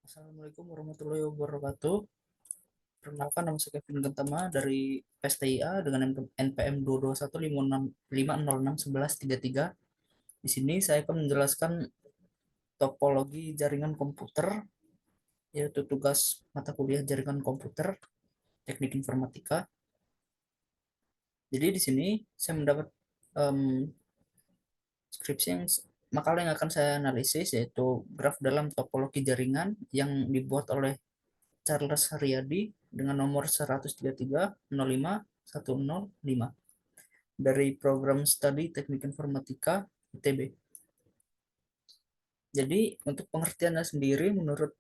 Assalamualaikum warahmatullahi wabarakatuh. Perkenalkan, nama saya Kevin Gentama dari PSTIA dengan NPM 22156561133. Di sini saya akan menjelaskan topologi jaringan komputer, yaitu tugas mata kuliah jaringan komputer, teknik informatika. Jadi di sini saya mendapat em, skripsi makalah yang akan saya analisis, yaitu graf dalam topologi jaringan yang dibuat oleh Charles Haryadi dengan nomor 133.05.105 dari program studi Teknik Informatika ITB. Jadi untuk pengertiannya sendiri menurut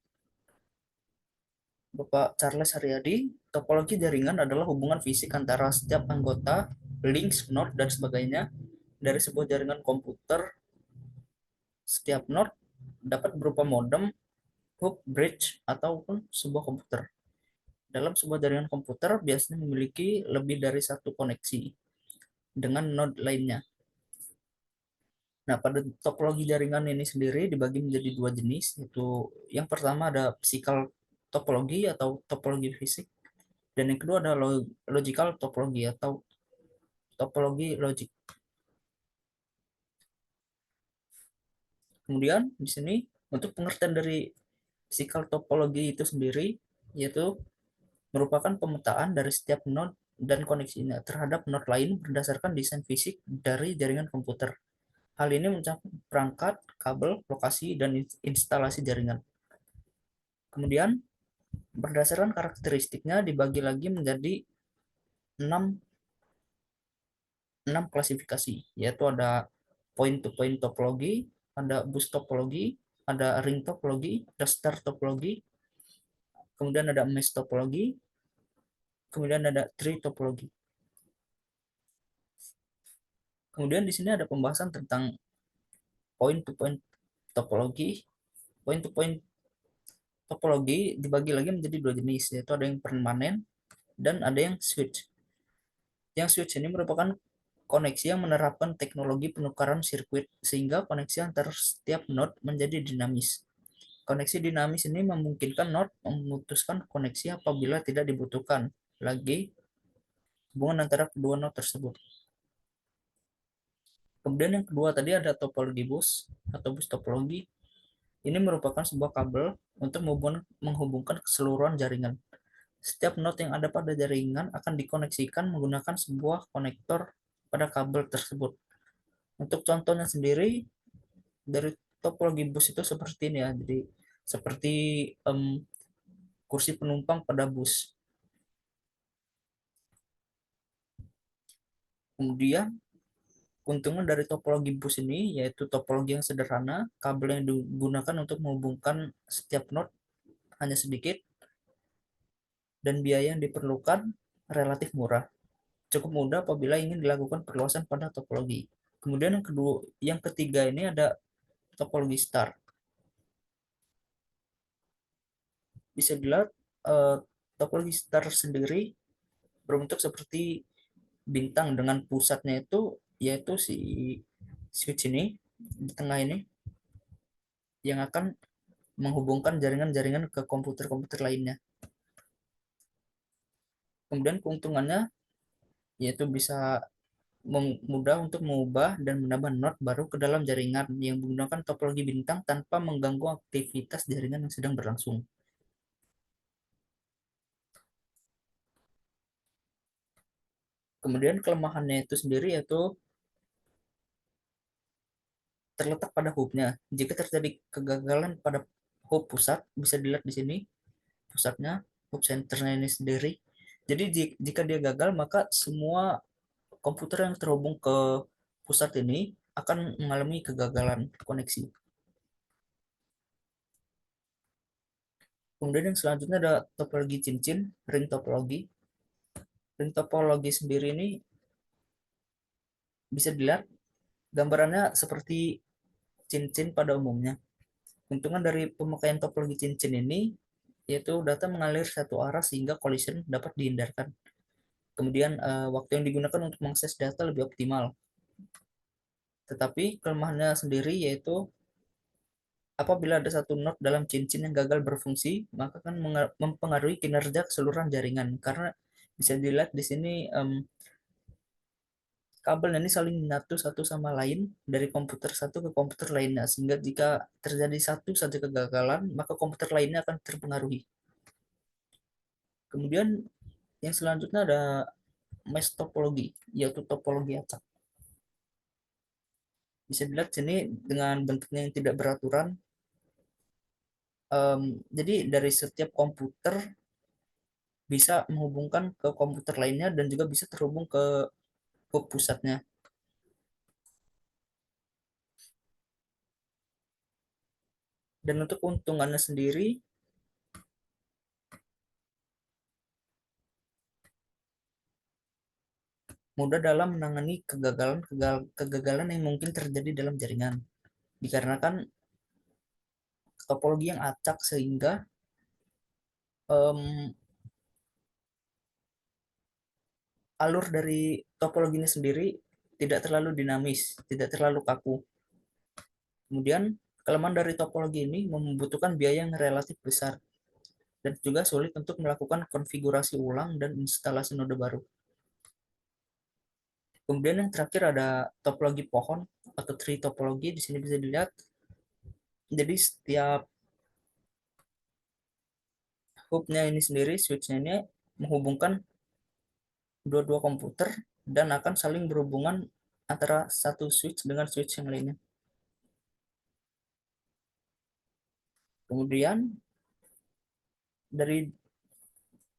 Bapak Charles Haryadi, topologi jaringan adalah hubungan fisik antara setiap anggota, links, node, dan sebagainya dari sebuah jaringan komputer. Setiap node dapat berupa modem, hub, bridge, ataupun sebuah komputer. Dalam sebuah jaringan komputer biasanya memiliki lebih dari satu koneksi dengan node lainnya. Nah, pada topologi jaringan ini sendiri dibagi menjadi dua jenis, yaitu yang pertama ada physical topologi atau topologi fisik, dan yang kedua ada logical topologi atau topologi logik. Kemudian di sini untuk pengertian dari physical topologi itu sendiri, yaitu merupakan pemetaan dari setiap node dan koneksinya terhadap node lain berdasarkan desain fisik dari jaringan komputer. Hal ini mencakup perangkat, kabel, lokasi, dan instalasi jaringan. Kemudian, berdasarkan karakteristiknya dibagi lagi menjadi 6, 6 klasifikasi, yaitu ada point-to-point topologi, ada bus topologi, ada ring topologi, ada star topologi, kemudian ada mesh topologi, kemudian ada tree topologi. Kemudian di sini ada pembahasan tentang point-to-point topologi. Point-to-point topologi dibagi lagi menjadi dua jenis, yaitu ada yang permanen dan ada yang switch. Yang switch ini merupakan koneksi yang menerapkan teknologi penukaran sirkuit sehingga koneksi antar setiap node menjadi dinamis. Koneksi dinamis ini memungkinkan node memutuskan koneksi apabila tidak dibutuhkan lagi hubungan antara kedua node tersebut. Kemudian yang kedua tadi ada topologi bus atau bus topologi. Ini merupakan sebuah kabel untuk menghubungkan keseluruhan jaringan. Setiap node yang ada pada jaringan akan dikoneksikan menggunakan sebuah konektor pada kabel tersebut. Untuk contohnya sendiri dari topologi bus itu seperti ini ya. Jadi seperti em, kursi penumpang pada bus. Kemudian keuntungan dari topologi bus ini yaitu topologi yang sederhana, kabel yang digunakan untuk menghubungkan setiap node hanya sedikit dan biaya yang diperlukan relatif murah. Cukup mudah apabila ingin dilakukan perluasan pada topologi. Kemudian yang ketiga ini ada topologi star. Bisa dilihat eh, topologi star sendiri berbentuk seperti bintang dengan pusatnya itu yaitu si switch ini di tengah ini yang akan menghubungkan jaringan-jaringan ke komputer-komputer lainnya. Kemudian keuntungannya yaitu bisa mudah untuk mengubah dan menambah node baru ke dalam jaringan yang menggunakan topologi bintang tanpa mengganggu aktivitas jaringan yang sedang berlangsung. Kemudian kelemahannya itu sendiri yaitu terletak pada hubnya. Jika terjadi kegagalan pada hub pusat, bisa dilihat di sini pusatnya, hub centernya ini sendiri. Jadi jika dia gagal, maka semua komputer yang terhubung ke pusat ini akan mengalami kegagalan koneksi. Kemudian yang selanjutnya ada topologi cincin, ring topologi. Ring topologi sendiri ini bisa dilihat gambarannya seperti cincin pada umumnya. Keuntungan dari pemakaian topologi cincin ini yaitu data mengalir satu arah sehingga collision dapat dihindarkan. Kemudian waktu yang digunakan untuk mengakses data lebih optimal. Tetapi kelemahannya sendiri yaitu Apabila ada satu node dalam cincin yang gagal berfungsi, maka akan mempengaruhi kinerja keseluruhan jaringan. Karena bisa dilihat di sini kabel ini saling menyatu satu sama lain dari komputer satu ke komputer lainnya, sehingga jika terjadi satu saja kegagalan, maka komputer lainnya akan terpengaruhi. Kemudian yang selanjutnya ada mesh topologi, yaitu topologi acak. Bisa dilihat sini dengan bentuknya yang tidak beraturan. Jadi dari setiap komputer bisa menghubungkan ke komputer lainnya dan juga bisa terhubung ke pusatnya. Dan untuk keuntungannya sendiri, mudah dalam menangani kegagalan yang mungkin terjadi dalam jaringan. Dikarenakan topologi yang acak sehingga em, alur dari topologi ini sendiri tidak terlalu dinamis, tidak terlalu kaku. Kemudian kelemahan dari topologi ini membutuhkan biaya yang relatif besar dan juga sulit untuk melakukan konfigurasi ulang dan instalasi node baru. Kemudian yang terakhir ada topologi pohon atau tree topologi. Di sini bisa dilihat. Jadi setiap hubnya ini sendiri, switchnya ini menghubungkan dua-dua komputer dan akan saling berhubungan antara satu switch dengan switch yang lainnya. Kemudian dari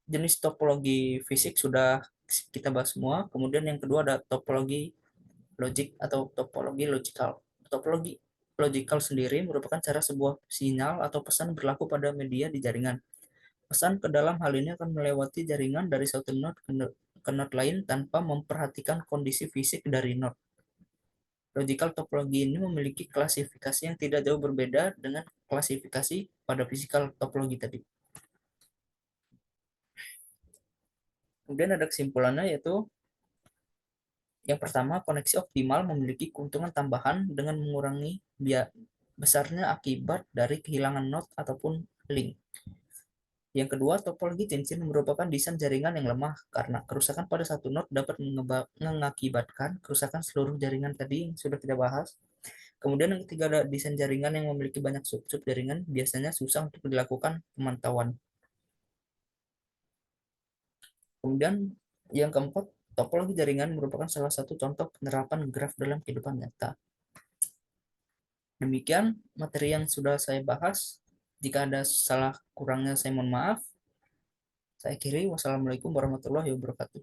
jenis topologi fisik sudah kita bahas semua. Kemudian yang kedua ada topologi logik atau topologi logical. Topologi logical sendiri merupakan cara sebuah sinyal atau pesan berlaku pada media di jaringan. Pesan ke dalam hal ini akan melewati jaringan dari satu node ke node lain tanpa memperhatikan kondisi fisik dari node. Logical topologi ini memiliki klasifikasi yang tidak jauh berbeda dengan klasifikasi pada physical topologi tadi. Kemudian ada kesimpulannya yaitu yang pertama, koneksi optimal memiliki keuntungan tambahan dengan mengurangi besarnya akibat dari kehilangan node ataupun link. Yang kedua, topologi cincin merupakan desain jaringan yang lemah karena kerusakan pada satu node dapat mengakibatkan kerusakan seluruh jaringan tadi yang sudah kita bahas. Kemudian yang ketiga ada desain jaringan yang memiliki banyak sub-sub jaringan, biasanya susah untuk dilakukan pemantauan. Kemudian yang keempat, topologi jaringan merupakan salah satu contoh penerapan graf dalam kehidupan nyata. Demikian materi yang sudah saya bahas. Jika ada salah kurangnya saya mohon maaf. Saya akhiri. Wassalamualaikum warahmatullahi wabarakatuh.